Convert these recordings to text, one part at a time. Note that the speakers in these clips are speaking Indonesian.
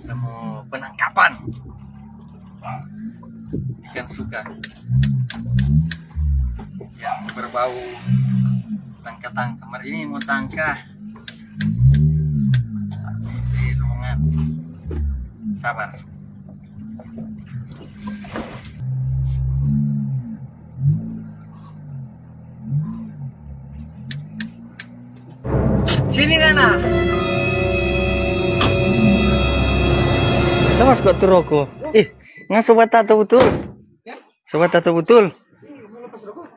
Ketemu penangkapan ikan suka yang berbau tangka-tangka. Kemarin ini mau tangka di ruangan. Sabar. Sini Nana. Sama suka tu rokok. Nggak sobat tato betul. Sobat tato betul.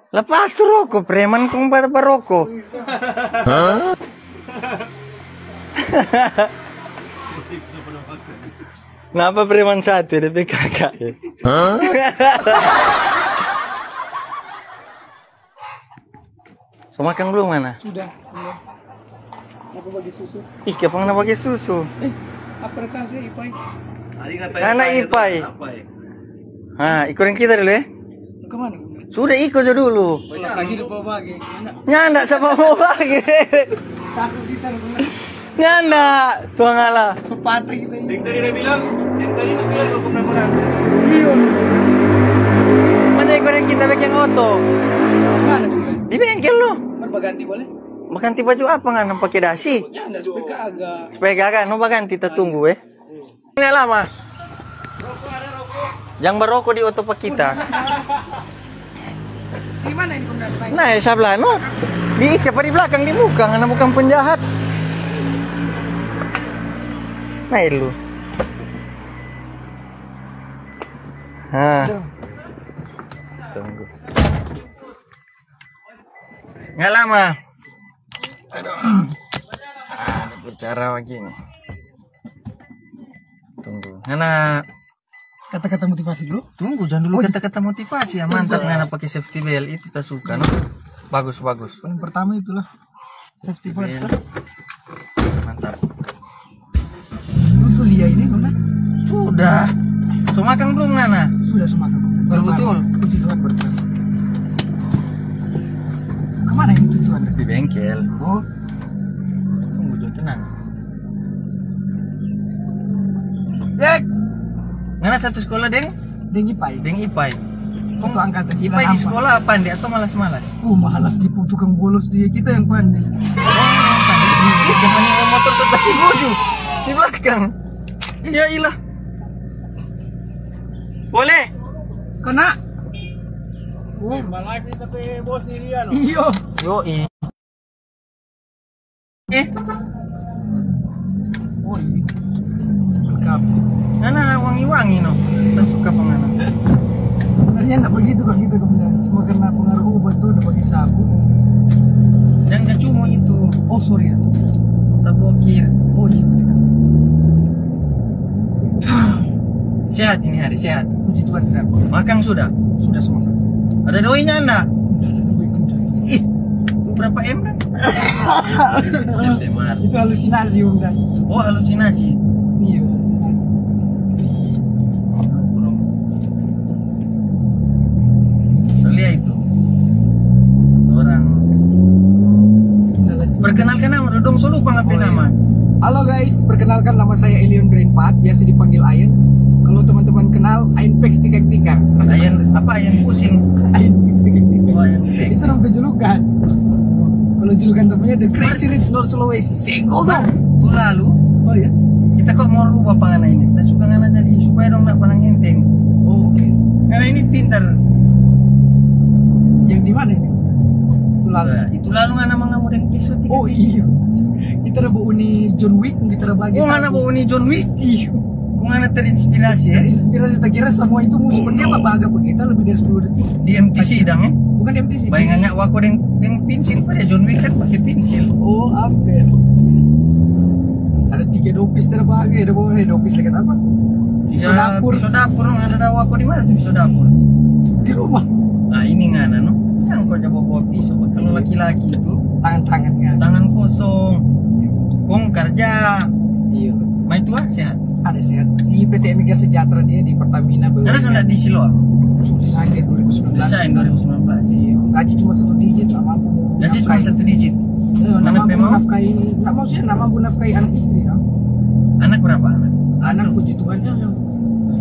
Lepas tu rokok, preman kong pada rokok. Kenapa preman satu dari kakak? So makan belum mana? Sudah. Aku bagi susu. Kapan nak bagi susu? Apa kasih Ipai? Anak Ipai. Ikut kita dulu ya. Kemana? Sudah ikut aja dulu. Lagi lupa bagi. Nyanda sama mau bagi. Satu kita dulu. Nyanda, tuang ala. Sepatri kita ini. Yang tadi dia bilang kau pernah menang. Iya. Mana ikut kita bikin auto? Mana dulu? Di bengkel lo. Berganti boleh? Makan tiba juga apa nggak pakai dasi? Ya, enggak supaya kagak. Supaya kagak, no ganti kita tunggu Ini lama. Jangan berokok di auto pak kita. Di mana ini kemudian? Nah, sebelah no. Di apa di belakang di muka, karena bukan penjahat. Nah, lu. Tunggu. Nggak lama. Aduh. Ada bicara begini. Tunggu. Ngana Kata-kata motivasi dulu. tunggu jangan dulu kata-kata motivasi ya. Mantap ngana pakai safety belt itu kita suka no. Bagus. Paling pertama itulah safety first. Mantap. Lu selia ini kemana? Sudah. So makan belum ngana? Sudah semakan. Betul. Puji Tuhan berkata. Kemana ini tujuannya? Di bengkel. Oh, Tunggu jangan tenang. Dek. Ngana satu sekolah deng? Deng Ipai. Deng Ipai. Satu angkatan Ipai di sekolah pandai atau malas-malas? Malas di tukang bolos dia, kita yang pandai. Jangan yang motor sebelah si boju di belakang. Ya ilah. Boleh? Kena. Malah kita ke bos ni dia no. Iyo. Yo Oh iya. Kamu. Ngana wangi-wangi no. Kita suka pengana. Sebenarnya enggak begitu kalau kita kemudian. Cuma karena pengaruh obat tuh udah pakai sabu. Jangan cuma itu. Oh sorry ya. Tak blokir. Oh iya. Sehat ini hari sehat. Puji Tuhan saya. Makan sudah. Sudah semua. Ada doinya enggak? Udah ada duit udah. Itu berapa M kan? Temat. Itu halusinasi udah. Oh halusinasi. Iya halusinasi. Lihat itu. Orang. Perkenalkan nama dong solo pangapain nama. Halo guys, perkenalkan nama saya Elion Brainpad, biasa dipanggil Ayen. Kalau teman-teman kenal, Ayen Pex tikak-tikak. Ayan apa ayan pusing? Ayen Pex tikak-tikak. Oh, Ayen Pex. Itu nama julukan. Kalau julukan temennya The Crazy Rich North Sulawesi. Senggol dong. Itu lalu Oh ya. kita kok mau rubah panganan ini. Kita suka ngana jadi supaya dong nak panang enteng. Oh oke. Karena ini pintar. Yang di mana ini? Itu lalu. Itu lalu ngana mengamuk dan kisut. Oh iya. Kita ada uni John Wick, kita ada bagi. Oh ngana bawa ini John Wick. Iya. Kok ngana terinspirasi ya? Inspirasi tak kira semua itu musuh dia apa baga kita lebih dari 10 detik. Di MTC dang ya? Bukan di MTC. Bayangannya wako dengan pensil pada John Wick kan pakai pensil. Oh, hampir. Ada 3 dopis terbagi, ada boleh dopis lagi apa? Pisau dapur. Pisau dapur ada wako di mana tuh pisau dapur? Di rumah. Nah ini ngana no. Yang kau coba bawa pisau. Kalau laki-laki itu Tangan-tangan kan. tangan kosong. Kong kerja. Iya. Ma itu sehat. Ada sehat. Di PT Mega Sejahtera dia di Pertamina. Ada sudah di Siloam. Sudah desain dari 2019. Desain 2019. Iya. Gaji cuma 1 digit lah mampu. Jadi cuma 1 digit. Nama Mana mampu memang? nafkahi. Nah, maksudnya nama mampu nafkahi anak istri. No? Anak berapa anak? anak puji Tuhan,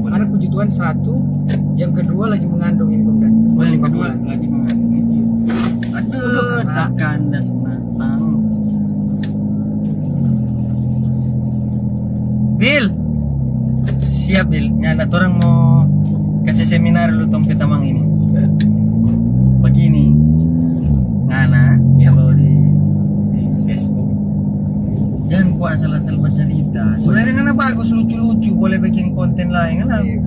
anak puji Tuhan 1, yang kedua lagi mengandung ini Bunda. Oh, yang 5 kedua bulan. lagi mengandung. Aduh, tak kandas matang. Bil, siap Bil. Nyata orang mau kasih seminar lu tong petamang ini. Begini, ngana kalau di Facebook jangan ku asal-asal bercerita. Sebenarnya ngana bagus, lucu-lucu, boleh bikin konten lain ngana. Iya.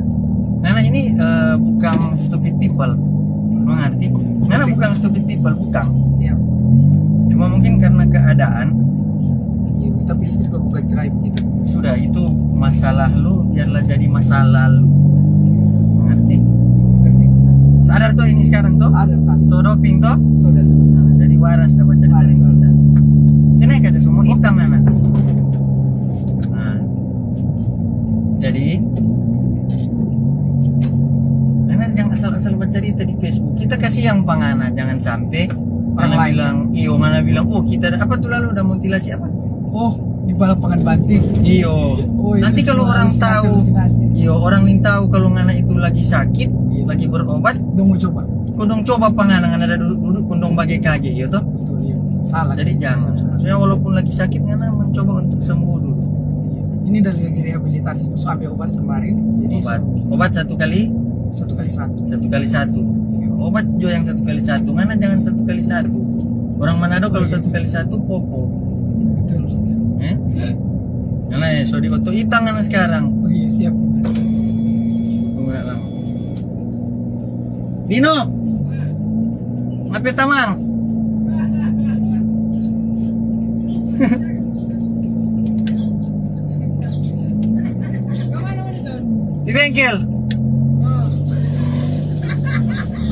Ngana ini bukan stupid people, mengerti? Ngana bukan stupid people, bukan. Siap. Cuma mungkin karena keadaan Iya, tapi istri kok bukan cerai begitu. sudah itu masalah lu biarlah jadi masalah lu, mengerti? Ngerti? Sadar tuh ini sekarang tuh, Ada satu. so doping tuh. Sudah. Nah, jadi waras dapat dari Waras. kita. Sini kata semua hitam anak. Nah, jadi anak jangan asal-asal bercerita di Facebook. Kita kasih yang pangana, jangan sampai Orang anak lain. bilang, iyo ngana bilang, oh kita ada apa tuh lalu udah mutilasi apa? Oh, di balapangan banting. Iyo. Oh, itu Nanti kalau cuma orang halusinasi, tahu, halusinasi. iyo orang lain tahu kalau ngana itu lagi sakit, Iya. lagi berobat, Udah mau coba. kundong coba pangana ngana ada duduk kundong bagai kage, iyo toh. Betul ya. Salah. Jadi jangan. Maksudnya walaupun lagi sakit ngana mencoba untuk sembuh dulu. Iya. Ini dari lagi rehabilitasi, so ambil obat kemarin. Jadi Obat satu kali 1 1 kali kali 1. 1. Obat juga yang 1 kali 1. Ngana jangan 1 kali 1. Orang Manado kalau 1 kali 1 popo. Betul. Ngana ya so di oto itang ngana sekarang. Oh iya, siap. Tunggu nak lama. Dino. Ngapain tamang? Di bengkel.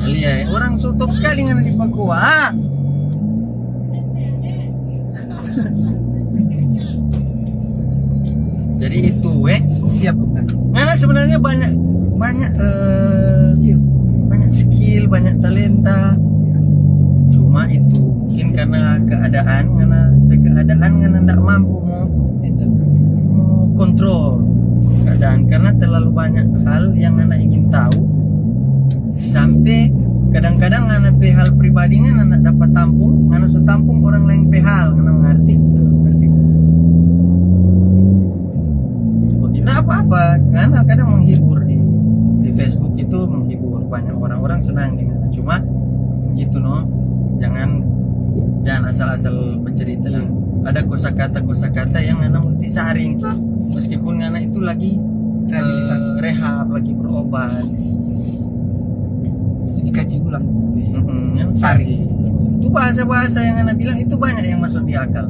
Lihat, orang sutop sekali ngana di Papua. Jadi itu, Siap Bunda. ngana sebenarnya banyak Skill. banyak skill, banyak talenta. Cuma itu mungkin karena keadaan ngana ndak mampu mau kontrol keadaan karena terlalu banyak hal yang ngana ingin tahu sampai kadang-kadang ngana pe hal pribadi ngana dapat tampung, ngana so tampung orang lain pe hal ngana mengerti. Begitu apa-apa ngana kadang menghibur di Facebook itu menghibur banyak orang senang dengan cuma gitu jangan asal-asal bercerita lah. Ada kosakata yang ngana mesti saring meskipun ngana itu lagi Rehabilitasi. rehab lagi berobat. Mesti dikaji ulang. Yang Saring. saring itu bahasa yang ngana bilang itu banyak yang masuk di akal.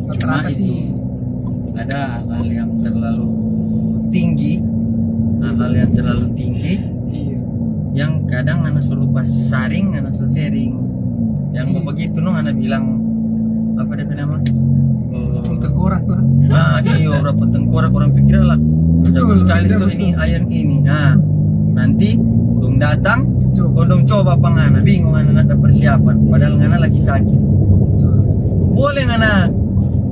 Cuma Rata-rata itu sih. ada hal yang terlalu tinggi, hal-hal yang terlalu tinggi Iya. yang kadang anak suruh pas saring anak suruh sharing yang begitu anak bilang apa dia nama Tengkorak lah. iyo berapa tengkorak orang pikir lah bagus sekali Betul, tuh betul. ini ayam ini nanti dong datang Coba. dong coba pangana bingung anak ada persiapan padahal ngana lagi sakit Betul. boleh ngana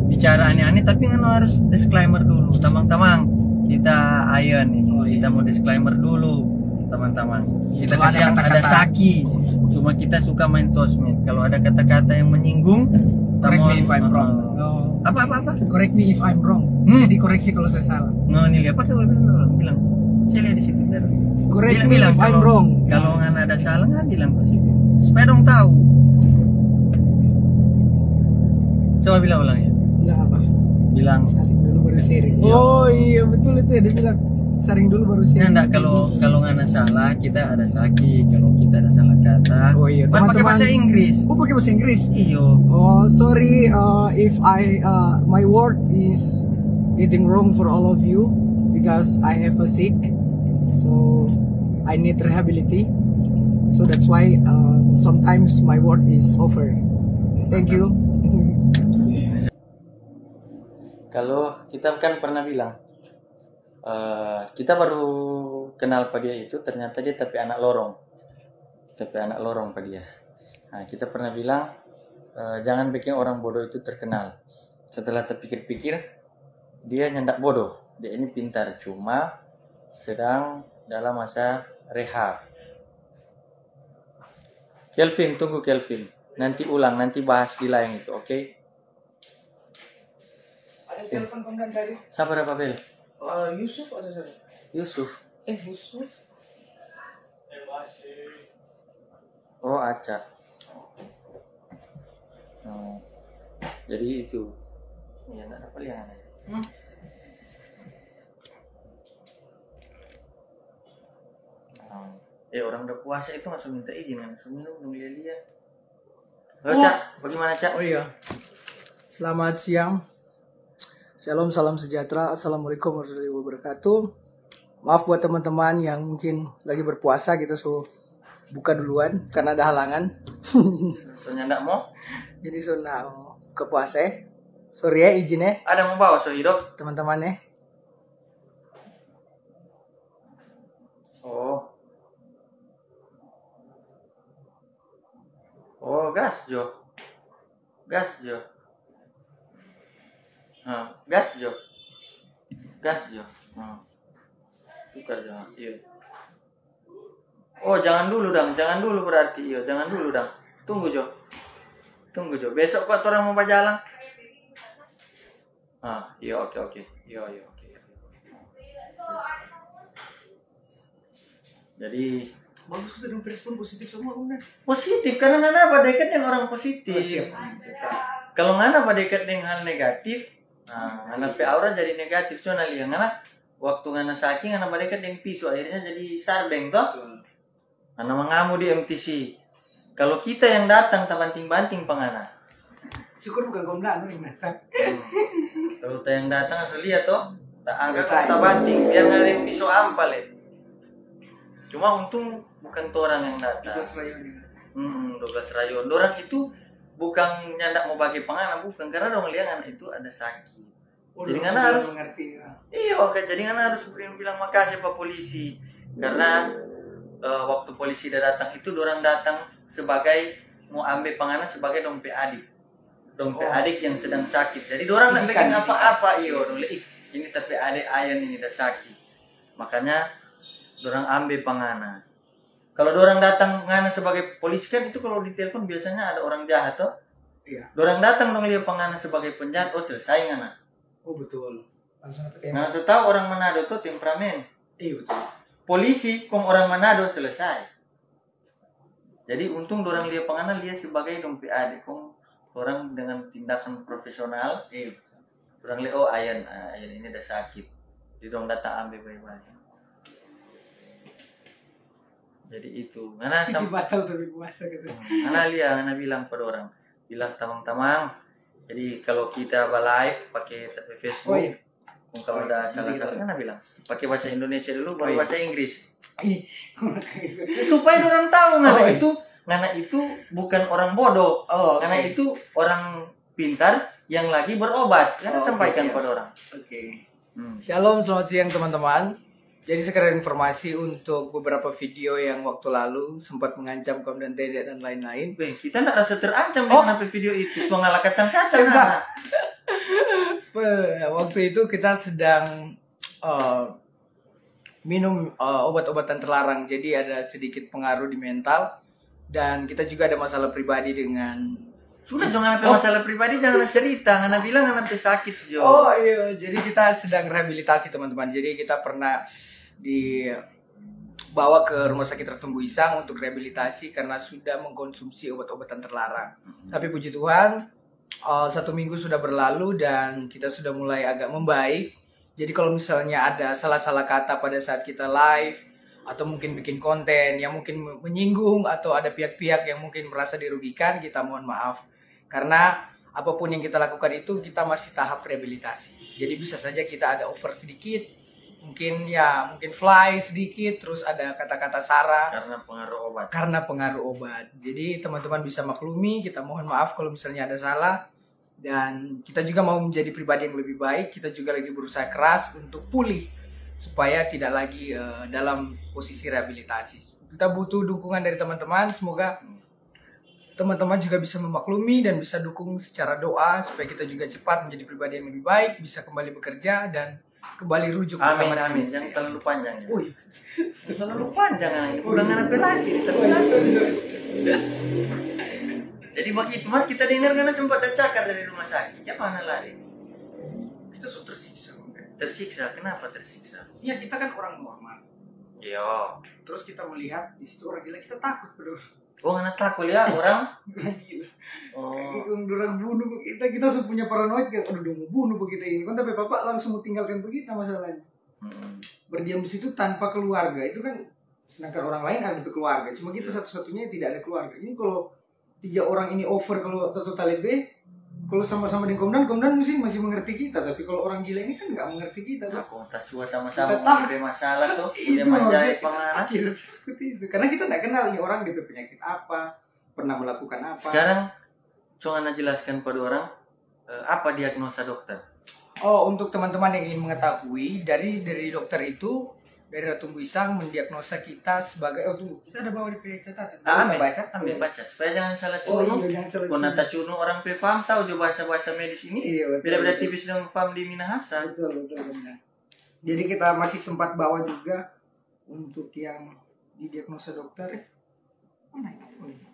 bicara aneh-aneh tapi ngana harus disclaimer dulu tamang-tamang kita ayon nih Oh, iya. kita mau disclaimer dulu teman-teman kita Kalau kasih ada yang ada kata-kata. saki cuma kita suka main sosmed kalau ada kata-kata yang menyinggung kita Correct me mohon- if I'm wrong. apa Correct me if I'm wrong. Jadi koreksi kalau saya salah. no nih lihat pakai bilang saya lihat di situ biar Correct me bilang if I'm kalau wrong. kalau nggak ada salah nggak bilang ke situ supaya dong tahu coba bilang ulang ya Bilang apa? bilang Saring dulu baru sharing. Iya. Oh iya betul itu ya dia bilang saring dulu baru ya sharing. enggak kalau nggak ada salah kita ada saki kalau kita ada salah kata Oh iya, kan pakai teman-teman. bahasa Inggris Oh pakai bahasa Inggris. iyo Oh sorry if my word is getting wrong for all of you because I have a sick, so I need rehabilitation. So that's why sometimes my word is over. Thank you. kalau kita kan pernah bilang kita baru kenal pada dia itu ternyata dia tapi anak lorong pada dia. Nah, kita pernah bilang jangan bikin orang bodoh itu terkenal. Setelah terpikir-pikir, dia nyandak bodoh. Dia ini pintar, cuma sedang dalam masa rehab. Kelvin, tunggu Kelvin. Nanti ulang, nanti bahas di lain itu, oke? Ada telepon komandan tadi. Siapa ada Babel? Yusuf ada siapa? Yusuf. Yusuf. Oh, Aca. Jadi itu. Ya, enggak ada pilihan. Orang udah puasa itu langsung minta izin, langsung minum dong lihat. Halo Cak, bagaimana Cak? Oh iya. Selamat siang. Shalom, salam sejahtera. Assalamualaikum warahmatullahi wabarakatuh. Maaf buat teman-teman yang mungkin lagi berpuasa gitu, so buka duluan karena ada halangan. Soalnya enggak mau? Jadi so mau ke puasa. Sorry ya izinnya Ada mau bawa so hidup? teman-teman ya. Oh, gas Jo. Gas Jo. Gas Jo. Gas Jo. Tukar Jo. Iya. Oh, jangan dulu dong, jangan dulu berarti. Iya, jangan dulu dong. Tunggu Jo. Tunggu Jo. Besok kok orang mau jalan. Iya oke. Iya oke. Jadi Bagus sudah respon positif semua benar. Positif karena ngana apa dekat dengan orang positif. Kalau ngana apa dekat dengan hal negatif, ngana pe aura jadi negatif cuma lihat ngana waktu ngana saking ngana apa dekat dengan pisau akhirnya jadi sarbeng toh. Ngana mengamu di MTC. Kalau kita yang datang tak banting-banting pengana. Syukur bukan komandan yang datang. Kalau kita yang datang asal lihat toh, tak angkat tak banting biar ngana yang pisau ampal ya. Cuma untung bukan orang yang datang. 12 rayon. 12 rayon. Orang itu bukan nyandak mau bagi pengana, bukan karena dong lihat anak itu ada sakit. Jadi ngana harus mengerti. Iya, oke. Jadi ngana harus bilang makasih Pak polisi. Karena waktu polisi udah datang itu orang datang sebagai mau ambil pengana sebagai dompet adik. Dompet adik yang sedang sakit. Jadi orang nggak bikin apa-apa, iyo. Ini tapi adik Ayan ini udah sakit. Makanya dorang ambil pengana. Kalau dorang datang ngana sebagai polisi kan itu kalau di telepon biasanya ada orang jahat toh. Iya. Dorang datang dong lihat pengana sebagai penjahat, oh selesai ngana. Oh betul. Langsung ke Ngana tahu orang Manado tuh temperamen. Iya betul. Polisi kong orang Manado selesai. Jadi untung dorang lihat pengana lihat sebagai dompet adik kong orang dengan tindakan profesional. Iya. Dorang lihat oh Ayan ini udah sakit. Jadi dorang datang ambil baik-baik. Jadi itu, ngana batal tapi puasa gitu. Ngana bilang pada orang, bilang tamang-tamang. Jadi kalau kita live pakai Facebook, kalau ada salah-salah ngana bilang, pakai bahasa Indonesia dulu, baru bahasa Inggris. Supaya orang tahu ngana itu bukan orang bodoh, ngana itu orang pintar yang lagi berobat. Ngana sampaikan pada orang. Oke. Shalom, selamat siang teman-teman. Jadi sekedar informasi untuk beberapa video yang waktu lalu sempat mengancam Komandan Dede dan lain-lain. Kita tidak rasa terancam dengan video itu. Kau ngalah kacang-kacang. Waktu itu kita sedang minum obat-obatan terlarang. Jadi ada sedikit pengaruh di mental. Dan kita juga ada masalah pribadi dengan... Sudah dong anak masalah pribadi jangan cerita. Anak bilang anak sakit Jo. Oh iya, jadi kita sedang rehabilitasi teman-teman. Jadi kita pernah dibawa ke Rumah Sakit Tertumbu Isang untuk rehabilitasi karena sudah mengkonsumsi obat-obatan terlarang. Tapi puji Tuhan, 1 minggu sudah berlalu dan kita sudah mulai agak membaik. Jadi kalau misalnya ada salah-salah kata pada saat kita live atau mungkin bikin konten yang mungkin menyinggung atau ada pihak-pihak yang mungkin merasa dirugikan, kita mohon maaf. Karena apapun yang kita lakukan itu kita masih tahap rehabilitasi. Jadi bisa saja kita ada over sedikit, mungkin fly sedikit, terus ada kata-kata sara karena pengaruh obat. Jadi teman-teman bisa maklumi, kita mohon maaf kalau misalnya ada salah, dan kita juga mau menjadi pribadi yang lebih baik. Kita juga lagi berusaha keras untuk pulih supaya tidak lagi dalam posisi rehabilitasi. Kita butuh dukungan dari teman-teman. Semoga teman-teman juga bisa memaklumi dan bisa dukung secara doa supaya kita juga cepat menjadi pribadi yang lebih baik, bisa kembali bekerja dan kembali rujuk Amin, bersama amin. diri Jangan sendiri. terlalu panjang ya. Wih, Terlalu panjang ini. Bukan anak lagi ini, tapi jadi begitu, kemarin kita dengar karena sempat ada cakar dari rumah sakit. Ya mana lari? kita sudah tersiksa. Tersiksa. Kenapa tersiksa? Ya kita kan orang normal. Iya. Terus kita melihat di situ orang gila, kita takut bro. Oh, anak takut ya orang. Gila. Oh. Orang bunuh kita punya paranoid kan, aduh mau bunuh kita ini. Kan tapi bapak langsung mau tinggalkan kita masalahnya. Berdiam di situ tanpa keluarga itu kan, sedangkan orang lain ada keluarga. Cuma kita satu-satunya yang tidak ada keluarga. Ini kalau 3 orang ini over, kalau total lebih, kalau sama-sama dengan komandan mesti masih mengerti kita. Tapi kalau orang gila ini kan nggak mengerti kita. Aku tak suka sama-sama Kita ada masalah tuh. itu Udah manjai maksudnya penganak. akhirnya seperti itu. Karena kita nggak kenal nih orang DP penyakit apa, pernah melakukan apa. Sekarang coba jelaskan pada orang apa diagnosa dokter. Oh, untuk teman-teman yang ingin mengetahui, dari dokter itu, dari Ratu Buisang mendiagnosa kita sebagai, oh tunggu, kita ada bawa di catatan. Ambil baca supaya jangan salah Oh cuno. iya, jangan salah. Kau cuno orang paham tahu jo bahasa-bahasa medis ini. Iya, betul. Beda-beda tipis dengan paham di Minahasa. Betul, benar. Jadi kita masih sempat bawa juga untuk yang didiagnosa dokter. Mana itu? Oh, iya.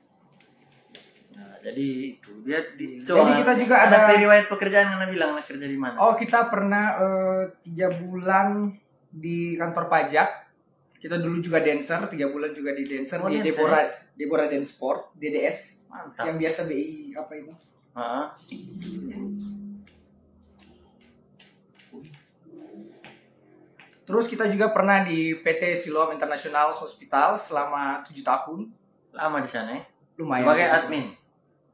Nah, jadi itu dia Jadi kita juga ada riwayat pekerjaan yang bilang kerja di mana? Oh, kita pernah 3 bulan di kantor pajak. Kita dulu juga dancer, 3 bulan juga di dancer di dancer, Deborah Dance Sport, DDS. Mantap. Yang biasa BI apa itu? Terus kita juga pernah di PT Siloam International Hospital selama 7 tahun. Lama di sana ya? Lumayan. Sebagai admin.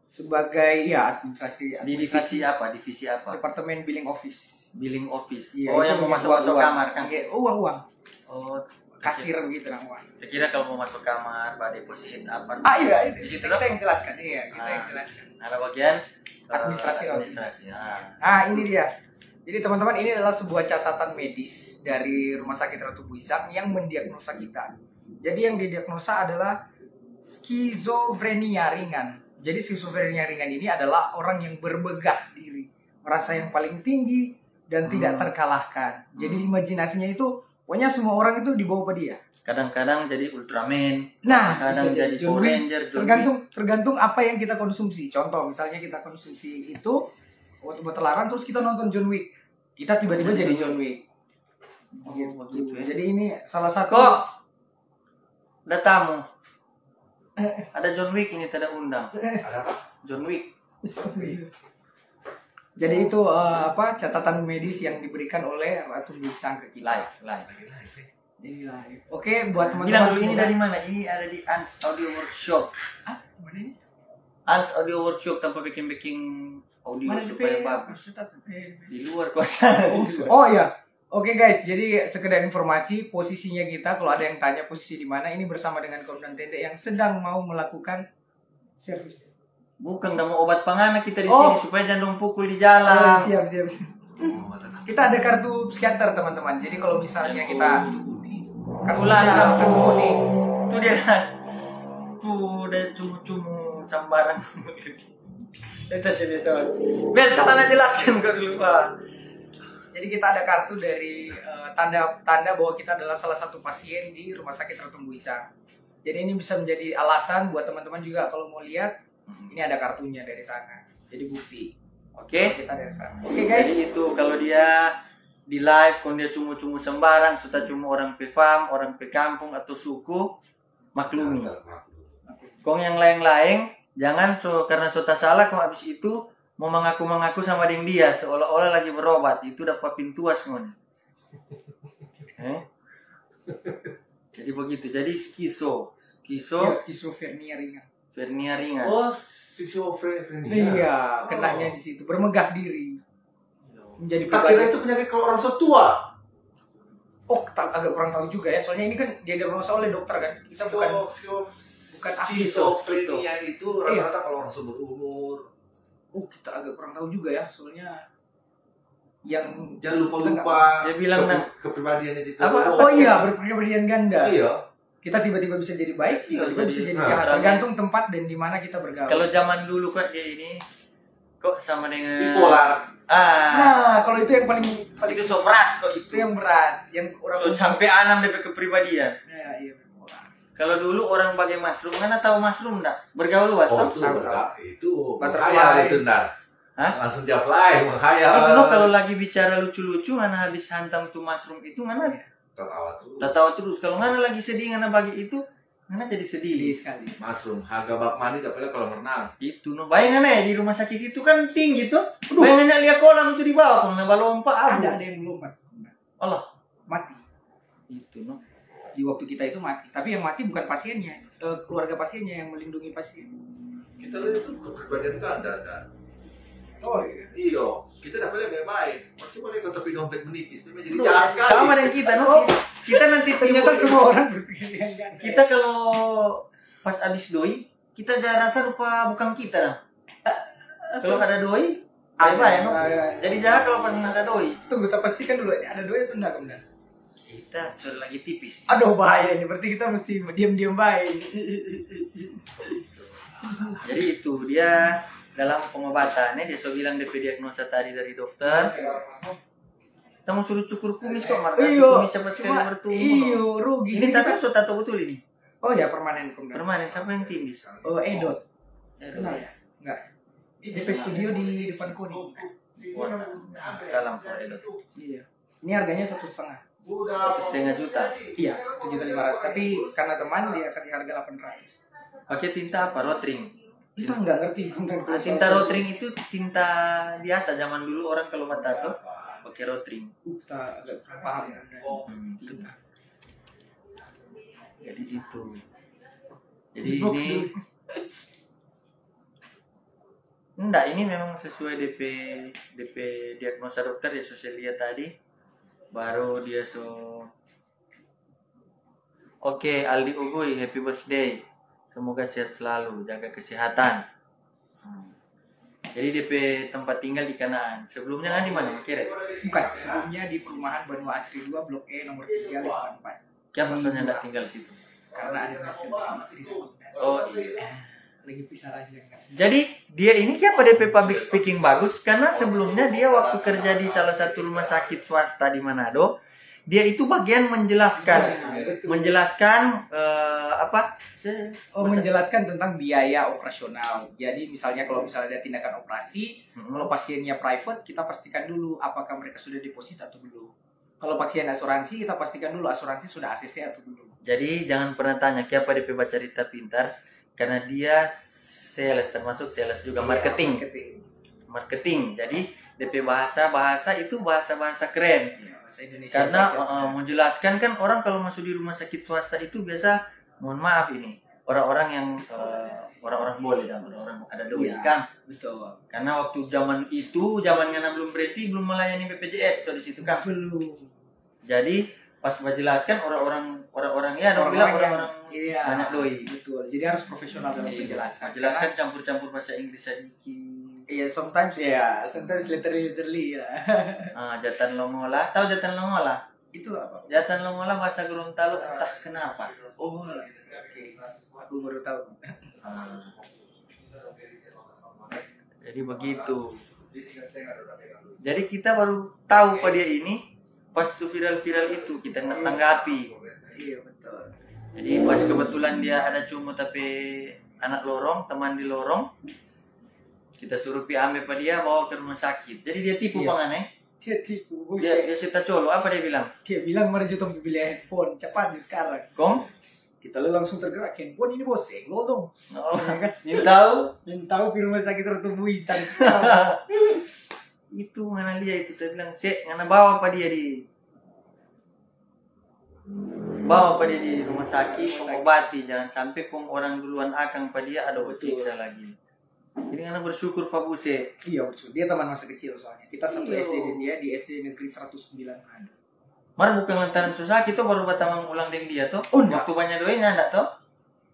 Sebagai administrasi. Di divisi apa? Divisi apa? Departemen Billing Office. Billing office. Iya, Oh, itu yang mau yang masuk uang. kamar kan? Iya, uang. Oh, Kasir begitu nah uang. saya kira kalau mau masuk kamar, pak deposit apa? Iya, itu Di situ kita yang jelaskan. Iya, kita yang jelaskan. Ada bagian Administrasi. Ah. Ini dia. Jadi teman-teman, ini adalah sebuah catatan medis dari Rumah Sakit Ratu Buisang yang mendiagnosa kita. Jadi yang didiagnosa adalah skizofrenia ringan. Jadi skizofrenia ringan ini adalah orang yang bermegah diri, merasa yang paling tinggi dan tidak terkalahkan. Jadi imajinasinya itu, pokoknya semua orang itu dibawa pada dia. Kadang-kadang jadi Ultraman, Nah, kadang bisa jadi John Power Wick. Ranger, John Wick. Tergantung apa yang kita konsumsi. Contoh, misalnya kita konsumsi itu obat terlarang, terus kita nonton John Wick, kita tiba-tiba jadi John Wick. Gitu ya. Jadi ini salah satu. Kok ada tamu? Ada John Wick ini tidak undang. John Wick. Jadi itu catatan medis yang diberikan oleh Ratu Buisang ke kita. Live. Ini live. Oke, buat teman-teman. Bilang dulu ini dari mana? Ini ada di Ans Audio Workshop. Mana ini? Ans Audio Workshop tanpa bikin audio Mana supaya DP? bagus. Di luar kuasa. Oh iya. Oke guys, jadi sekedar informasi posisinya kita, kalau ada yang tanya posisi di mana, ini bersama dengan Komandan Tende yang sedang mau melakukan servis. Bukan, udah mau obat panganak kita di sini supaya jangan pukul di jalan. Siap. Kita ada kartu psikiater teman-teman. Jadi kalau misalnya kita kartu kuning, itu dia. Tuh udah cumu-cumu sambaran. Itu sih bisa. Bel, coba jelaskan kau dulu Pak. Jadi kita ada kartu dari tanda bahwa kita adalah salah satu pasien di Rumah Sakit Ratu Buisang. Jadi ini bisa menjadi alasan buat teman-teman juga kalau mau lihat, ini ada kartunya dari sana. Jadi bukti. Oke. Kita dari sana. Oke guys. Jadi itu kalau dia di live, kalau dia cumu-cumu sembarang, sudah cuma orang pefam, orang pe kampung atau suku, maklumi. Kong yang lain-lain, jangan karena sudah salah, kong habis itu mau mengaku-mengaku sama dia seolah-olah lagi berobat, itu dapat pintuas semuanya. Jadi begitu. Jadi skizofrenia ringan. Oh, skizofrenia. Iya, kenanya di situ, bermegah diri. Menjadi Akhirnya itu penyakit kalau orang tua. Oh, agak kurang tahu juga ya. Soalnya ini kan dia diagnosa oleh dokter kan. Kita bukan ahli. Skizofrenia itu rata-rata kalau orang berumur. Oh, kita agak kurang tahu juga ya. Soalnya yang jangan lupa dia bilang kepribadiannya itu. Apa? Oh iya, berkepribadian ganda. Iya. Kita tiba-tiba bisa jadi baik, tiba-tiba bisa jadi Nah, jahat. Tergantung tempat dan di mana kita bergaul. Kalau zaman dulu kok dia ini kok sama dengan Bipolar. Nah, kalau itu yang paling itu so berat kok itu yang berat, yang orang so, sampai anam dari kepribadian. Ya, iya bipolar. Kalau dulu orang pakai mushroom, kan tahu mushroom enggak? Bergaul luas Oh, toh? itu Butterfly. menghayal itu ntar. Hah? Langsung dia fly, menghayal. Itu loh kalau lagi bicara lucu-lucu, mana habis hantam tuh mushroom itu mana Tertawa tuh. tertawa terus. Kalau mana lagi sedih, mana bagi itu, mana jadi Sedih sedih. sekali. Mushroom, harga bak mandi dapatnya kalau renang. Itu no, bayangan di rumah sakit itu kan tinggi tuh. Bayangannya lihat kolam itu di bawah, kalau nambah lompat Ada yang melompat. Allah. Mati. Itu no. Di waktu kita itu mati. Tapi yang mati bukan pasiennya, keluarga pasiennya yang melindungi pasien. Kita lihat itu kepribadian ganda kan. Oh iya. Iya, kita dapatnya baik. Cuma dia tapi dompet menipis, itu jadi Aduh, jahat sekali. sama dengan kita no. Kita nanti Ternyata semua orang berpikir yang ganda. kita kalau pas abis doi, kita jangan rasa rupa bukan kita nah. Kalau ada doi, bye-bye no. Jadi jangan kalau pas ada doi. Tunggu, kita pastikan dulu ada dua itu enggak kemudian. Kita sudah lagi tipis. Aduh bahaya ini, berarti kita mesti diam-diam baik. Jadi itu dia dalam pengobatannya dia so bilang DP diagnosa tadi dari dokter. Kita mau suruh cukur kumis kok, marah kumis cepat sekali bertumbuh. Iyo, rugi. Ini tato so tato betul ini. Oh ya, permanen kemudian. Permanen siapa yang tindis? Oh, Edot. Kenal ya? Enggak. DP studio di depan Koni. Salam for Edot. Iya. Ini harganya 1,5. 1,5 juta. Iya, 7.500. Tapi karena teman dia kasih harga 800. Pakai tinta apa? Rotring. Kita nggak ngerti kemudian Nah, tinta rotring itu tinta biasa zaman dulu orang kalau buat tato pakai rotring. Kita agak paham. Tinta. Jadi itu. Jadi ini enggak, ini memang sesuai DP diagnosa dokter ya, saya lihat tadi. Baru dia Oke, Aldi Uguy, happy birthday. Semoga sehat selalu, jaga kesehatan. Jadi DP tempat tinggal di Kanaan. Sebelumnya kan di mana? Kira? Bukan, sebelumnya di perumahan Banu Asri 2 Blok E nomor 3 4. Kenapa maksudnya enggak tinggal situ? Karena ada merchant istri. Oh iya. Lagi pisah aja enggak. Jadi dia ini kenapa DP public speaking bagus? Karena sebelumnya dia waktu kerja di salah satu rumah sakit swasta di Manado, dia itu bagian menjelaskan, menjelaskan tentang biaya operasional. Jadi misalnya kalau misalnya ada tindakan operasi, kalau pasiennya private, kita pastikan dulu apakah mereka sudah deposit atau belum. Kalau pasien asuransi, kita pastikan dulu asuransi sudah ACC atau belum. Jadi jangan pernah tanya kenapa DP baca cerita pintar, karena dia sales, termasuk sales juga marketing. Jadi DP bahasa itu bahasa keren. Bahasa Indonesia. Karena menjelaskan kan orang kalau masuk di rumah sakit swasta itu biasa, mohon maaf ini orang-orang yang orang-orang boleh dan orang-orang ada duit kan. Betul. Karena waktu zaman ngana belum berarti belum melayani BPJS tuh di situ kan. Belum. Jadi pas menjelaskan orang-orang ya bilang orang-orang banyak doi. Betul. Jadi harus profesional dalam penjelasan. Menjelaskan campur-campur bahasa Inggris sedikit. Iya, sometimes literally ya. Jatan Longola, tahu Jatan Longola? Itu apa? Jatan Longola bahasa Gorontalo entah kenapa. Oh, oke. Aku baru tahu. Jadi begitu. Jadi kita baru tahu pada dia ini pas tuh viral-viral itu kita tanggapi. Iya, betul. Jadi pas kebetulan dia ada cuma tapi anak lorong, teman di lorong, kita suruh ambil pada dia bawa ke rumah sakit. Jadi dia tipu pangannya. Dia tipu. Dia cerita colo, apa dia bilang? Dia bilang mari kita pilih handphone cepat nih sekarang. Kong? Kita langsung tergerak handphone ini bos, lo dong. Oh, ingin tahu? Ingin tahu di rumah sakit tertumbuhi Itu mana dia itu dia bilang, "Sek, ngana bawa apa dia di rumah sakit, mengobati, jangan sampai orang duluan akan pada dia ada siksa lagi." Jadi ngana bersyukur Pak Buse. Iya, betul. Dia teman masa kecil soalnya. Kita satu SD dan dia di SD Negeri 109 Manado. Mar bukan lantaran susah kita baru batamang ulang dengan dia tuh. Waktu banyak doanya enggak tuh?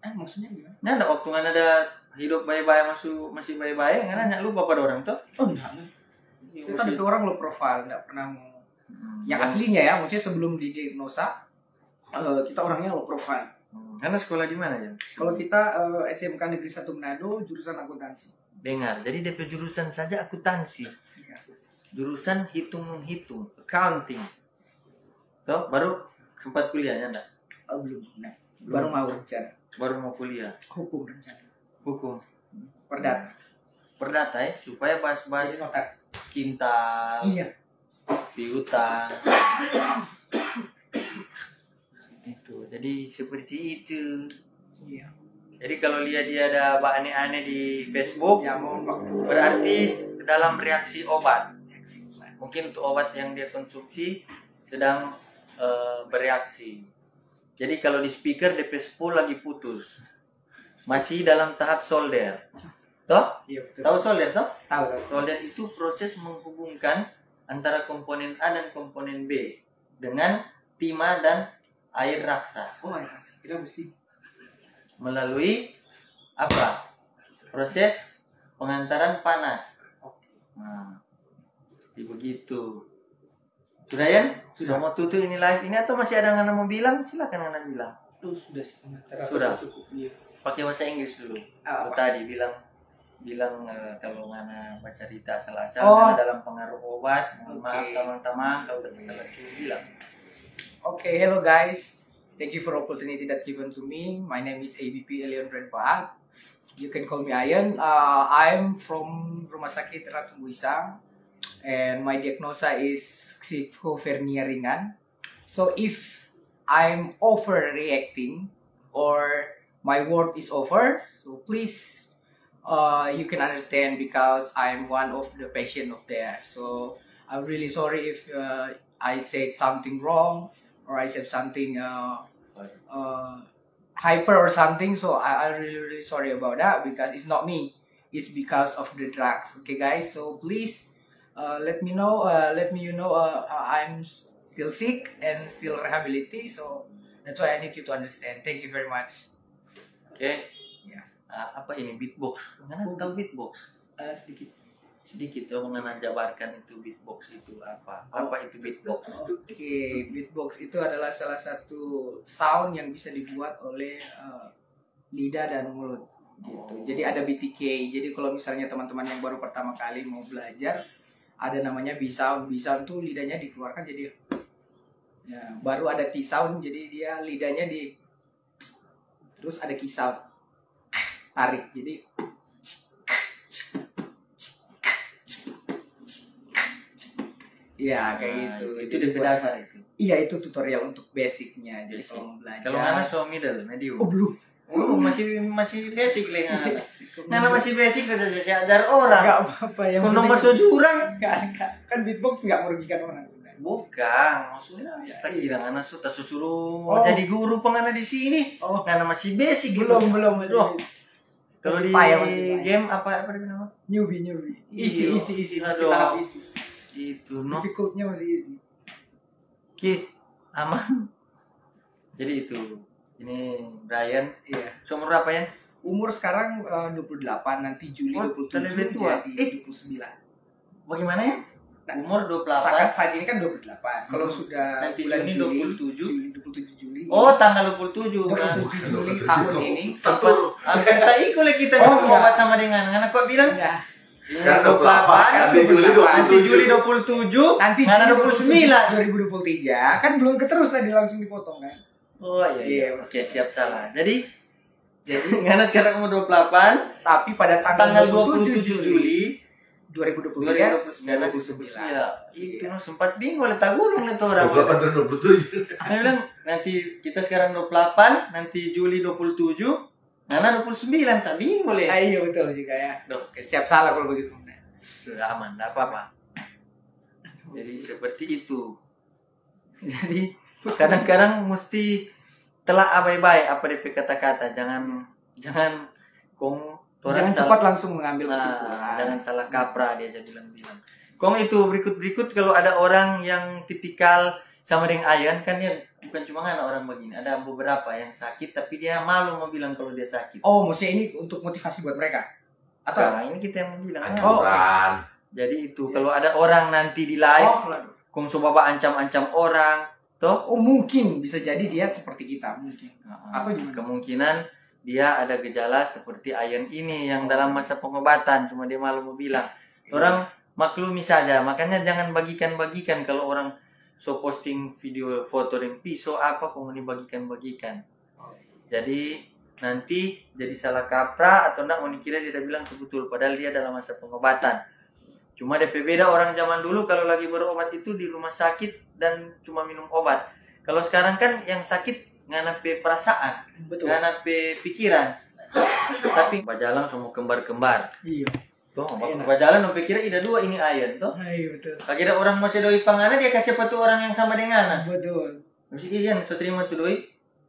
Maksudnya gimana? Nggak waktu ngana ada hidup bayi-bayi masih bayi-bayi ngana nggak lupa pada orang tuh. Oh, enggak. Kita ada orang low profile, enggak pernah yang aslinya ya, maksudnya sebelum didiagnosa kita orangnya low profile. Karena sekolah di mana ya? Kalau kita SMK Negeri 1 Manado, jurusan akuntansi. Dengar, jadi DP jurusan saja akuntansi. Iya. Jurusan hitung-menghitung, accounting. Toh, baru sempat kuliahnya enggak? Belum. Nah, baru mau rencana. Baru mau kuliah. Hukum rencana. Hukum. Perdata. Perdata ya, supaya bahas-bahas Jadi notaris. kintal, Iya. piutang. Itu, jadi seperti itu. Iya. Jadi kalau lihat dia ada aneh-aneh di Facebook, Ya mohon waktu. berarti dalam reaksi obat. Mungkin untuk obat yang dia konsumsi sedang bereaksi. Jadi kalau di speaker DP 10 lagi putus. Masih dalam tahap solder. Toh? Iya betul. Tahu solder toh? Tahu. Solder itu proses menghubungkan antara komponen A dan komponen B dengan timah dan air raksa Oh ya, kita mesti. melalui apa? Proses pengantaran panas. Nah, jadi begitu. Sudah ya? Sudah mau tutup ini live ini atau masih ada yang mau bilang? Silakan Anda bilang. Sudah sih. Sudah. Cukup. Iya. Pakai bahasa Inggris dulu. Apa? Tadi bilang kalau ngana baca cerita asal-asal Oh. dalam pengaruh obat. Mohon maaf Oke. teman-teman kalau salah bilang. Okay, hello guys. Thank you for opportunity that's given to me. My name is ABP Elion Fredpaat. You can call me Ayan. I'm from Rumah Sakit Ratu Buisang, and my diagnosa is schizophrenia ringan. So if I'm overreacting or my word is over, so please you can understand because I'm one of the patient of there. So I'm really sorry if I said something wrong or I said something hyper or something. So I'm really sorry about that because it's not me. It's because of the drugs. Okay, guys. So please let me know. I'm still sick and still rehabilitate. So that's why I need you to understand. Thank you very much. Oke. Ya. Apa ini beatbox? Ngana tahu beatbox? Sedikit dong mengenai jabarkan itu beatbox itu apa? Apa itu beatbox? Oke, beatbox itu adalah salah satu sound yang bisa dibuat oleh lidah dan mulut. Gitu. Jadi ada BTK. Jadi kalau misalnya teman-teman yang baru pertama kali mau belajar, ada namanya B-sound. B-sound tuh lidahnya dikeluarkan jadi ya, baru ada T-sound. Jadi dia lidahnya di terus ada K-sound. Tarik. Jadi iya kayak gitu. Itu di dasar itu. Iya itu tutorial untuk basicnya. Jadi Basic. kalau mau belajar. Kalau Ngana so middle, medium. Oh belum. Masih basic lah Ngana. Basic. Ngana masih basic sudah saya ajar orang. Enggak apa-apa yang Untuk penting- masuk jurang. Enggak. Kan beatbox enggak merugikan orang. Bukan, maksudnya kita kira Ngana sudah suruh mau Oh. jadi guru pengana di sini. Oh. Ngana masih basic gitu. Belum masih. Loh, kalau di Payah, masih payah. game apa nama? Newbie. Easy. Masih Aduh. tahap easy. Itu no. Difficultnya masih easy. Oke, aman. Jadi itu. Ini Brian. Iya. Umur berapa ya? Umur sekarang 28, nanti Juli Oh, 27 lebih tua. jadi 29. Bagaimana ya? Nah, Umur 28. Saat ini kan 28. Kalau sudah Nanti bulan Juni Juli, 27. Juli 27 Juli. Oh, tanggal 27. 27 Juli tahun ini. Satu. Kita ikut lah kita Oh, minum enggak. obat sama dengan. Karena kok bilang Ya. Sekarang 28, nanti Juli 27. nanti Juli 27, Nanti Ngana Juli 29. 2023 kan belum keterus tadi langsung dipotong kan. Oh iya. Iya. Oke, siap salah. Jadi Ngana sekarang umur 28, Tapi pada tanggal 27 Juli 2023 29. Ya, itu no, sempat bingung oleh tagulung itu orang. 28 dan 27. Dia bilang nanti kita sekarang 28, nanti Juli 27, Ngana 29, tak bingung oleh. Iya betul juga ya. Duh, Oke, siap salah kalau begitu. sudah aman, tidak apa-apa. Jadi seperti itu. Jadi kadang-kadang mesti telah abai-bai apa DP kata-kata, jangan kong Jangan cepat langsung mengambil kesimpulan. jangan salah kaprah dia jadi bilang. Kong itu berikut kalau ada orang yang tipikal sama dengan Ayan kan dia bukan cuma anak orang begini, ada beberapa yang sakit tapi dia malu mau bilang kalau dia sakit. Oh, maksudnya ini untuk motivasi buat mereka? Atau? Nah, ini kita yang mau bilang. Oh, Jadi itu kalau ada orang nanti di live Oh, kong so baba ancam-ancam orang, Toh? Oh mungkin bisa jadi dia seperti kita mungkin. Atau gimana? Kemungkinan dia ada gejala seperti Ayan ini yang dalam masa pengobatan, cuma dia malu mau bilang. Orang maklumi saja, makanya jangan bagikan-bagikan kalau orang so posting video foto dan pisau apa kemudian bagikan-bagikan. Jadi nanti jadi salah kaprah atau enggak mau dikira dia bilang sebetul padahal dia dalam masa pengobatan. Cuma DP beda orang zaman dulu kalau lagi berobat itu di rumah sakit dan cuma minum obat. Kalau sekarang kan yang sakit ngana pe perasaan, Betul. ngana pe pikiran. Tapi bajalang semua kembar-kembar. Iya. Tuh, Enak. bajalang no pikir ida dua ini Ayan tuh. Iya betul. Kira orang masih doi pangana dia kasih patu orang yang sama dengan. Betul. Mesti Ian so terima tuh doi.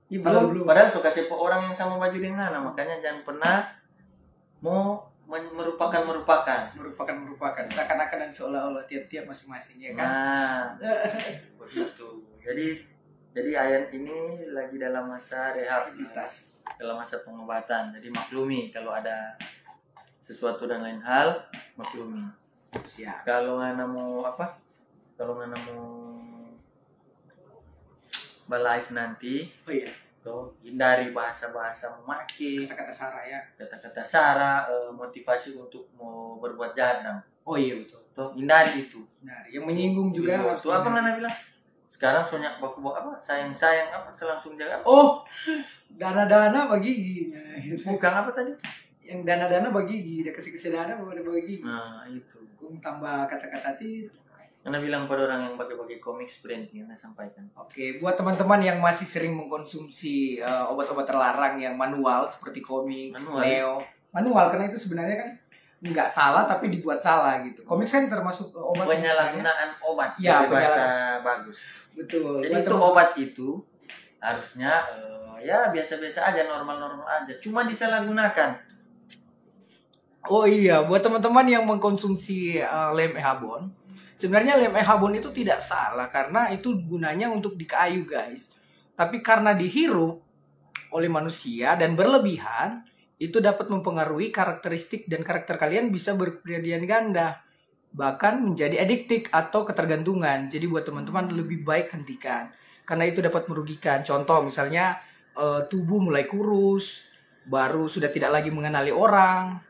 Ih, Belum. belum. Padahal so kasih orang yang sama baju dengan. Makanya jangan pernah mau merupakan seakan-akan dan seolah-olah tiap-tiap masing-masing ya kan. Nah, begitu. Jadi Ayan ini lagi dalam masa rehabilitasi, dalam masa pengobatan. Jadi maklumi kalau ada sesuatu dan lain hal, maklumi. Siap. Kalau ngana mau apa? Kalau ngana mau live nanti, Oh iya. tuh hindari bahasa-bahasa memaki, Kata-kata Sarah ya. kata-kata sara, motivasi untuk mau berbuat jahat. Nah. Oh iya betul. Tuh hindari itu. Nah, yang menyinggung juga harus Tuh apa ngana bilang? Sekarang sonyak baku apa? Sayang-sayang apa? Selangsung jaga apa? Oh, dana-dana bagi gigi. Nah, itu. Bukan apa tadi? Yang dana-dana bagi gigi, dia kasih dana pada bagi gigi. Nah itu. Kung tambah kata-kata itu. Karena bilang pada orang yang pakai komik sprint yang saya sampaikan. Oke, buat teman-teman yang masih sering mengkonsumsi obat-obat terlarang yang manual seperti komik, neo, manual karena itu sebenarnya kan nggak salah tapi dibuat salah gitu. Komik kan termasuk obat. Penyalahgunaan obat. Ya, bahasa bagus. Betul. Jadi itu obat itu harusnya ya biasa-biasa aja, normal-normal aja. Cuma disalahgunakan. Oh iya, buat teman-teman yang mengkonsumsi lem ehabon, sebenarnya lem ehabon itu tidak salah karena itu gunanya untuk di kayu guys. Tapi karena dihirup oleh manusia dan berlebihan, itu dapat mempengaruhi karakteristik dan karakter kalian bisa berkepribadian ganda. Bahkan menjadi adiktif atau ketergantungan. Jadi buat teman-teman lebih baik hentikan. Karena itu dapat merugikan. Contoh misalnya tubuh mulai kurus, baru sudah tidak lagi mengenali orang,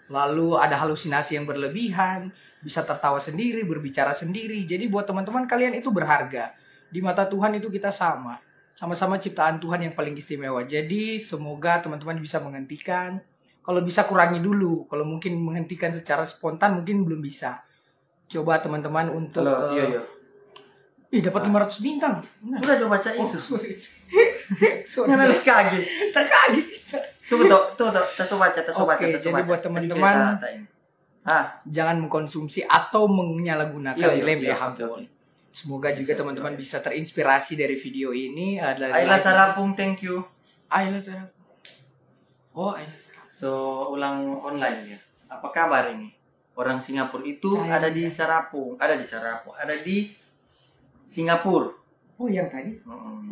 lalu ada halusinasi yang berlebihan, bisa tertawa sendiri, berbicara sendiri. Jadi buat teman-teman kalian itu berharga. Di mata Tuhan itu kita sama. Sama-sama ciptaan Tuhan yang paling istimewa. Jadi semoga teman-teman bisa menghentikan. Kalau bisa kurangi dulu. Kalau mungkin menghentikan secara spontan mungkin belum bisa. Coba teman-teman untuk... Iya. Ih dapat 500 bintang. Nah. Sudah coba baca itu. Sorry. Nggak kaget. Tak kaget. Tuh, tas baca. Oke, jadi buat teman-teman jangan mengkonsumsi atau menyalahgunakan lem ehabon. Semoga juga teman-teman bisa terinspirasi dari video ini. Ayla Sarapung, thank you. Ayla Sarapung. Oh, Ayla Sarapung. So, ulang online ya. Apa kabar ini? Orang Singapura itu ada di Sarapung, ada di Singapura. Oh, yang tadi?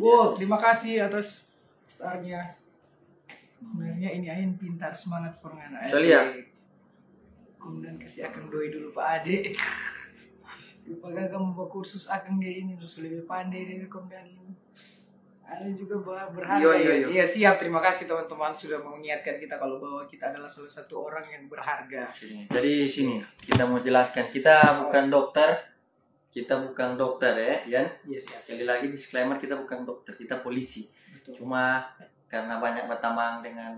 Wow, terima kasih atas starnya. Sebenarnya ini Ayan pintar, semangat Forngana. Soalnya kemudian kasih Akang doi dulu Pak Ade. Lupa gak kamu bawa kursus Akang dia ini terus lebih pandai dari kemudian ini. Ada juga berharga. Iya siap, terima kasih teman-teman sudah mengingatkan kita kalau bahwa kita adalah salah satu orang yang berharga. Jadi sini kita mau jelaskan, kita bukan dokter. Kita bukan dokter ya, Yan. Iya siap. Sekali lagi disclaimer, kita bukan dokter, kita polisi. Betul. Cuma karena banyak bertamang dengan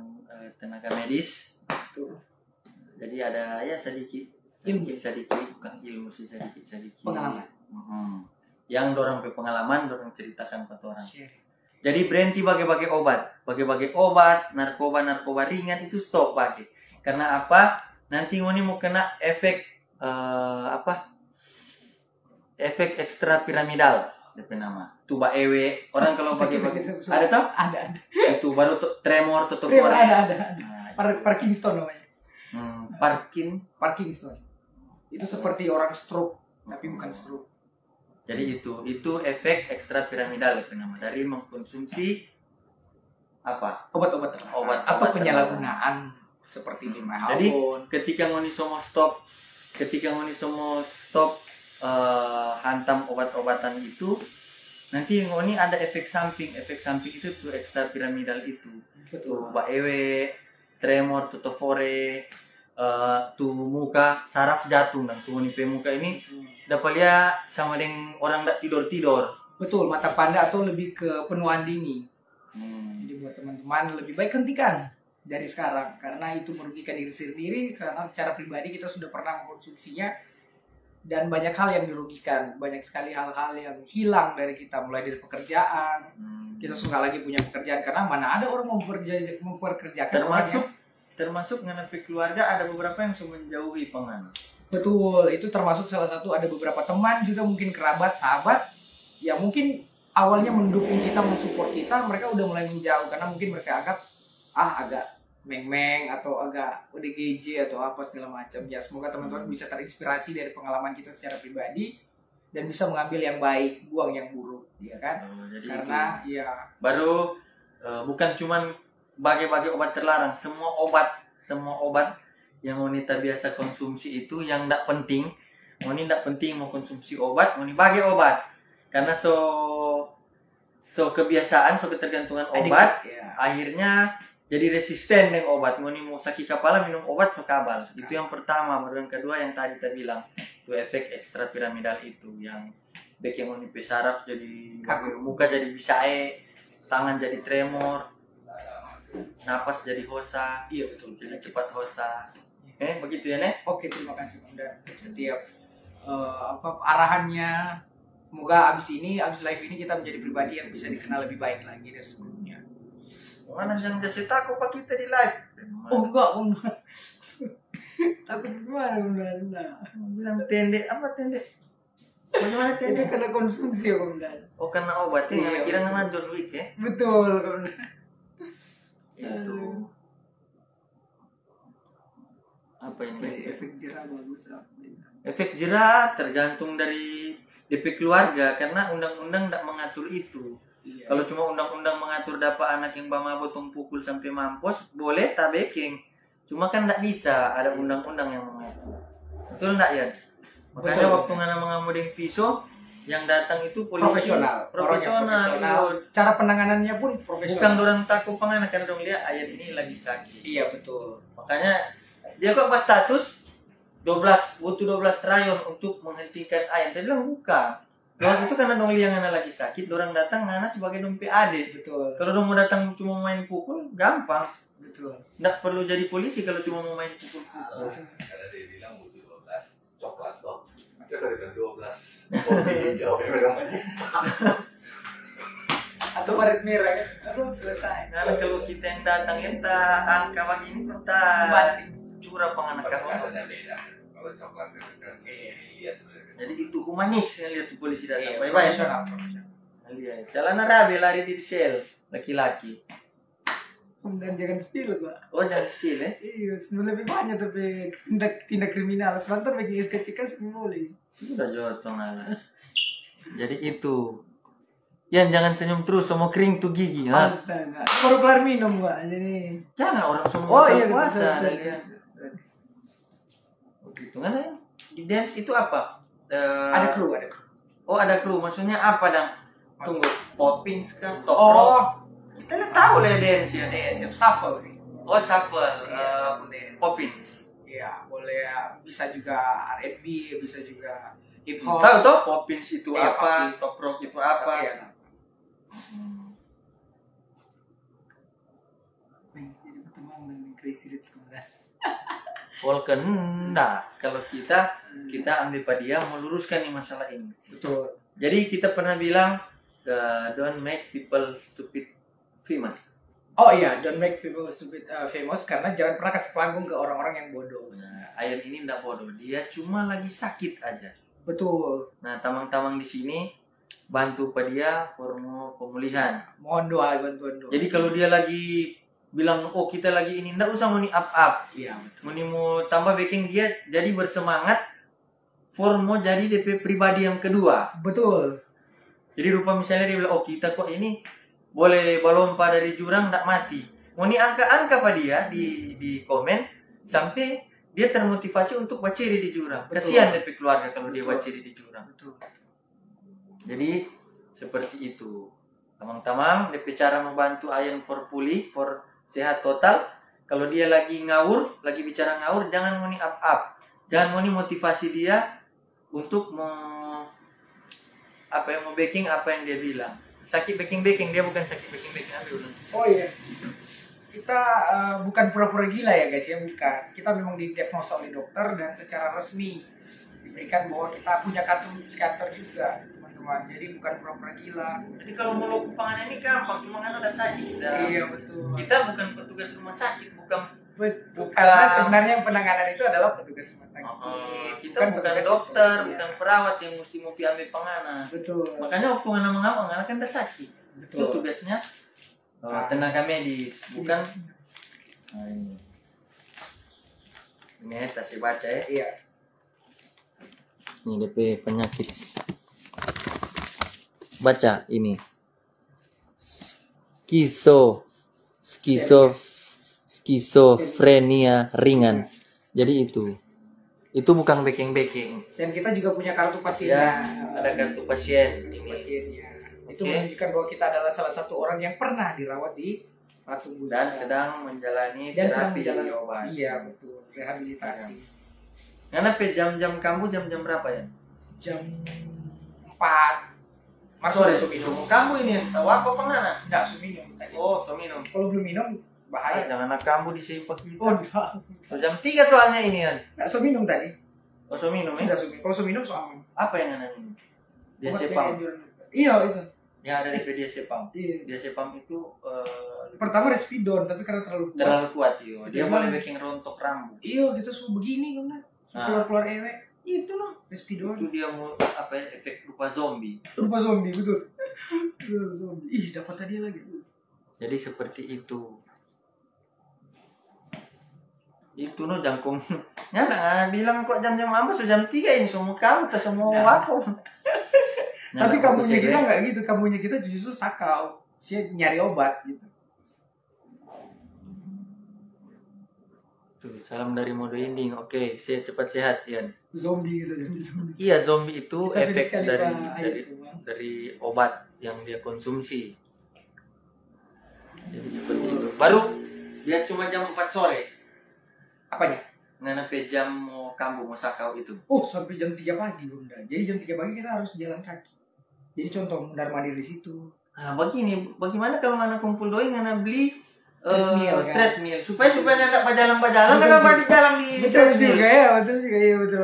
tenaga medis. Betul. Jadi ada ya sedikit bukan ilmu sih, sedikit pengalaman. Yang dorang pengalaman, dorang ceritakan ke orang. Share. Jadi berhenti bagi-bagi obat, narkoba ringan itu stop bagi. Karena apa? Nanti ngoni mau kena efek efek ekstra piramidal, DP nama. Tuba ewe, orang kalau bagi-bagi ada tau? Ada. Itu baru tremor tutup Ada. orang. Parkinson namanya. Parkinson. Itu seperti orang stroke, tapi bukan stroke. Jadi itu efek ekstra piramidal DP nama dari mengkonsumsi apa? Obat-obat terlarang atau penyalahgunaan seperti lem ehabon. Jadi ketika ngoni semua stop hantam obat-obatan itu, nanti ini ada efek samping itu tuh ekstra piramidal itu. Tuh Mbak Ewe, tremor, tutofore, tuh muka saraf jatuh dan tuh nih muka ini dapat lihat sama dengan orang tak tidur. Betul, mata panda atau lebih ke penuaan dini. Jadi buat teman-teman lebih baik hentikan dari sekarang karena itu merugikan diri sendiri, karena secara pribadi kita sudah pernah mengkonsumsinya dan banyak hal yang dirugikan, banyak sekali hal-hal yang hilang dari kita, mulai dari pekerjaan. Kita suka lagi punya pekerjaan karena mana ada orang memperkerjakan termasuk ngenepi keluarga, ada beberapa yang sudah menjauhi pengaruh. Betul, itu termasuk salah satu, ada beberapa teman juga mungkin kerabat, sahabat yang mungkin awalnya mendukung kita, mensupport kita, mereka udah mulai menjauh karena mungkin mereka anggap agak meng-meng atau agak ODGJ atau apa segala macam. Ya semoga teman-teman bisa terinspirasi dari pengalaman kita secara pribadi dan bisa mengambil yang baik, buang yang buruk, ya kan? Jadi karena itu. Ya baru bukan cuman bagi-bagi obat terlarang, semua obat yang wanita biasa konsumsi itu yang tidak penting. Wanita tidak penting mau konsumsi obat, wanita bagi obat. Karena kebiasaan, ketergantungan obat, akhirnya jadi resisten dengan obat. Wanita mau sakit kepala minum obat kabal. Itu yang pertama. Baru yang kedua yang tadi kita bilang, itu efek ekstra piramidal itu yang bikin wanita saraf jadi muka jadi bisae, tangan jadi tremor, napas jadi hosa. Iya betul. Jadi cepat hosa. Begitu ya, Nek? Oke, terima kasih Bunda setiap arahannya. Semoga abis live ini kita menjadi pribadi yang bisa dikenal lebih baik lagi dari sebelumnya. Mana jangan kasih takut pak kita di live. Oh enggak, takut gimana Bunda? Bilang tendek apa tendek? Bagaimana tendek? Karena konsumsi ya Bunda. Oh karena obat ya? Kira nggak duit ya? Betul Bunda. Itu. Apa ini? Efek jerah bagus. Efek jerah tergantung dari DP keluarga karena undang-undang tidak mengatur itu. Iya. Kalau cuma undang-undang mengatur dapat anak yang mabuk pukul sampai mampus boleh tak baking. Cuma kan tidak bisa ada undang-undang yang mengatur. Betul tidak ya? Makanya betul, waktu ngana mengambil pisau yang datang itu polisi profesional. Cara penanganannya pun profesional. Bukan orang takut penganak karena dong lihat ayat ini lagi sakit. Iya betul. Makanya dia kok pas status 12 rayon untuk menghentikan ayat. Dia bilang bukan. Waktu itu karena dong liang anak lagi sakit, orang datang ngana sebagai dong PAD. Betul. Kalau dong mau datang cuma main pukul, gampang. Betul. Nggak perlu jadi polisi kalau cuma mau main pukul. Karena dia bilang butuh 12 coklat toh. Masa kalau dia 12 kopi hijau ya namanya. Atau baret merah kan? Aduh selesai. Nah kalau kita yang datang entah angka begini kita curah penganak kamu. Beda. Kalau coklat itu kan lihat. Jadi itu humanis yang lihat tuh polisi datang. Iya, Baik-baik. profesional. Lihat. Celana rabe lari di sel laki-laki. Dan jangan spill Pak. Oh jangan skill ya? Iya, sebenarnya lebih banyak tapi tindak kriminal. Sebentar bagi SKCK semua boleh. Sudah jotong ala. Jadi itu. Yan jangan senyum terus, semua kering tuh gigi. Ha? Astaga. Baru kelar minum Pak. Jadi Jangan orang semua puasa. betul. Begitu kan ya? Di dance itu apa? Ada kru. Oh ada kru, maksudnya apa dang? Tunggu, poppins kan? Top rock? Oh, Kita udah tahu lah dance ya. siap shuffle sih. Oh shuffle, Shuffle dance. poppins. Iya, boleh ya. Bisa juga R&B, bisa juga hip hop. Tahu toh poppins itu Iya, apa? poppins. Top rock itu apa? Iya. Jadi pertemuan dengan Crazy Rich kemudian. Volkan enggak. Kalau kita ambil pada dia meluruskan nih masalah ini. Betul. Jadi kita pernah bilang don't make people stupid famous. Oh iya, don't make people stupid famous karena jangan pernah kasih panggung ke orang-orang yang bodoh. Nah, ayat ini enggak bodoh, dia cuma lagi sakit aja. Betul. Nah, tamang-tamang di sini bantu pada dia formu pemulihan. Mohon doa, bantuan doa. Jadi kalau dia lagi bilang oh kita lagi ini enggak usah muni up. Iya, betul. Muni mau tambah baking dia jadi bersemangat formu jadi DP pribadi yang kedua. Betul. Jadi rupa misalnya dia bilang oh kita kok ini boleh balompa dari jurang enggak mati. Muni angka-angka pada dia di komen sampai dia termotivasi untuk baciri di jurang. Betul. Kasihan DP keluarga kalau dia Betul. baciri di jurang. Betul. Jadi Seperti itu. Teman-teman, DP cara membantu Ayan for pulih, for sehat total. Kalau dia lagi ngawur, lagi bicara ngawur, jangan ngoni up. Jangan ngoni motivasi dia untuk mau backing apa yang dia bilang. Sakit backing, dia bukan sakit backing. Ambil ulang. Oh iya. Kita bukan pura-pura gila ya guys ya, bukan. Kita memang didiagnosa oleh dokter dan secara resmi diberikan bahwa kita punya kartu psikiater juga, teman-teman. Jadi bukan pura-pura gila. Jadi kalau mau lo pangan ini gampang, cuma kan ada sakit. Iya betul. Kita bukan petugas rumah sakit, bukan. Karena sebenarnya yang penanganan itu adalah petugas rumah sakit. Kita bukan dokter, bukan perawat yang mesti mau ambil pengana. Betul. Makanya pengana mengapa kan ada sakit. Betul. Itu tugasnya tenaga medis, bukan. Nah, ini kasih baca ya. Iya. Ini DP penyakit. Baca ini. Skizofrenia ringan. Jadi itu bukan backing. Dan kita juga punya kartu pasien. Ya, ada kartu pasien. Pasiennya. Itu menunjukkan bahwa kita adalah salah satu orang yang pernah dirawat di Ratu Busa dan sedang menjalani terapi obat. Iya betul, rehabilitasi. Karena jam-jam kamu jam berapa ya? Jam 4. Sore minum. Kamu ini tahu apa pengana? Enggak minum tadi. Oh, minum. Kalau belum minum bahaya. Jangan anak kamu disepak kita. Oh, enggak. So, jam 3 soalnya ini kan. Enggak minum tadi. Oh, minum ya? Sudah minum. Kalau minum soal apa yang anak ini? Dia sepam. Iya itu. Yang ada di dia sepam. Iya. Dia sepam itu pertama Respidon tapi karena terlalu kuat. Iya. Dia boleh bikin rontok rambut. Iya, kita suruh begini kan. Keluar ewek. Itu loh, Respidon. Itu dia mau efek rupa zombie. Rupa zombie, betul. Zombie. Ih, dapat tadi lagi. Jadi seperti itu. Itu no jangkung. Ya nak bilang kok jam-jam apa so jam 3 ini semua kamu tak semua aku. Tapi kamunya kita enggak gitu, kamunya kita justru sakau. Dia nyari obat gitu. Tuh, salam dari mode ending. Oke, saya cepat sehat ya. Zombie gitu zombie. Iya, zombie itu Tapi efek dari obat yang dia konsumsi. Jadi seperti itu. Baru dia cuma jam 4 sore. Apanya? Sampai jam mau kambuh mau sakau itu. Oh, sampai jam 3 pagi, Bunda. Jadi jam 3 pagi kita harus jalan kaki. Jadi contoh mundar mandir di situ. Nah, bagaimana kalau mana kumpul doi ngana beli treadmill supaya nggak bajalan karena di jalan di betul juga.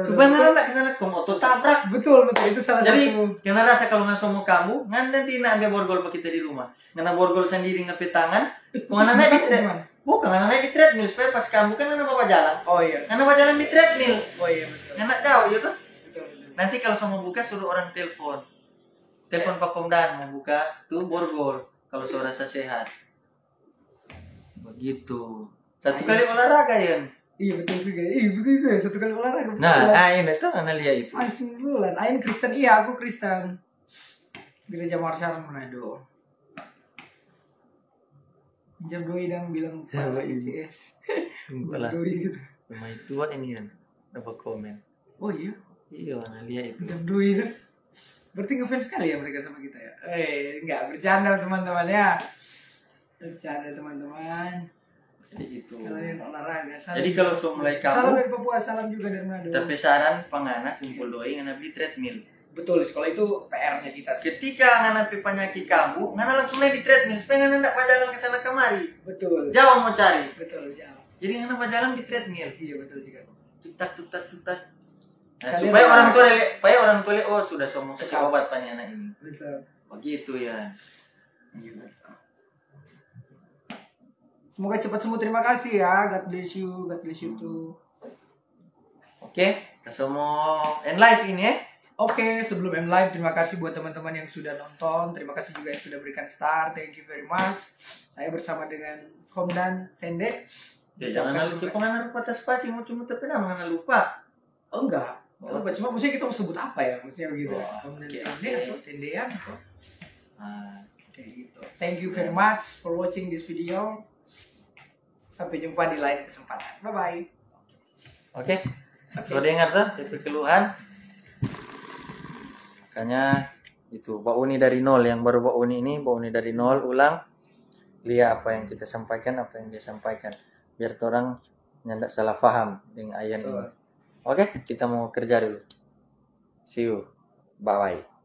Supaya nggak kesana kamu otot tabrak. Betul itu salah satu. Jadi karena rasa kalau nggak mau kamu nanti nak ambil borgol kita di rumah. Ngana borgol sendiri ngapi tangan. Kemana naik di treadmill? Bukan ngana naik di treadmill supaya pas kamu kan ngana bawa jalan. Oh iya. Ngana bawa jalan di treadmill. Oh iya betul. Ngana jauh gitu. Betul. Nanti kalau sama buka suruh orang telepon Pak Pomdan mau buka tuh borgol kalau suara saya sehat. Begitu. Satu kali olahraga ya. Iya betul juga. Betul itu ya, satu kali olahraga. Nah, Ain itu analia itu. Langsung bulan. Ain Kristen, iya aku Kristen. Gereja Marsyal Manado. Jam doi dan bilang Jawa CS. Sumpah lah. Doi gitu. Rumah itu ini kan. Dapat komen. Oh iya. Iya, analia itu. Jam doi kan. Berarti ngefans sekali ya mereka sama kita ya. Enggak bercanda teman-teman ya. Bercanda teman-teman. Jadi itu. Kalian olahraga. Jadi kalau sudah mulai kamu. Salam dari Papua, salam juga dari Manado. Tapi saran pengana kumpul doi ngana beli treadmill. Betul, kalau itu PR-nya kita. Ketika ngana penyakit kamu, ngana langsung naik di treadmill supaya ngana enggak pajalan ke sana kemari. Betul. Jauh mau cari. Betul, jauh. Jadi ngana pajalan di treadmill. Iya, betul juga. Tutak. Nah, supaya orang tua oh sudah semua kasih obat pada anak ini. Betul. Begitu ya. Iya, betul. Semoga cepat sembuh. Terima kasih ya. God bless you. God bless you too. Oke, kita semua end live ini ya. Oke, sebelum end live, terima kasih buat teman-teman yang sudah nonton. Terima kasih juga yang sudah berikan star. Thank you very much. Saya bersama dengan Homdan Tende. Ya, jangan lupa pengen lupa spasi mau cuma tapi jangan lupa. Oh enggak. Lupa cuma maksudnya kita mau sebut apa ya? Maksudnya begitu. Homdan Okay. Tende atau Tendean atau Kayak gitu. Thank you very much for watching this video. Sampai jumpa di lain kesempatan. Bye-bye. Oke. Sudah dengar tuh dari keluhan. Makanya Itu Mbak Uni dari nol, yang baru Mbak Uni ini, Mbak Uni dari nol, ulang, lihat apa yang kita sampaikan, apa yang dia sampaikan, biar orang tidak salah paham dengan Ayan ini. Oke, kita mau kerja dulu. See you, bye bye.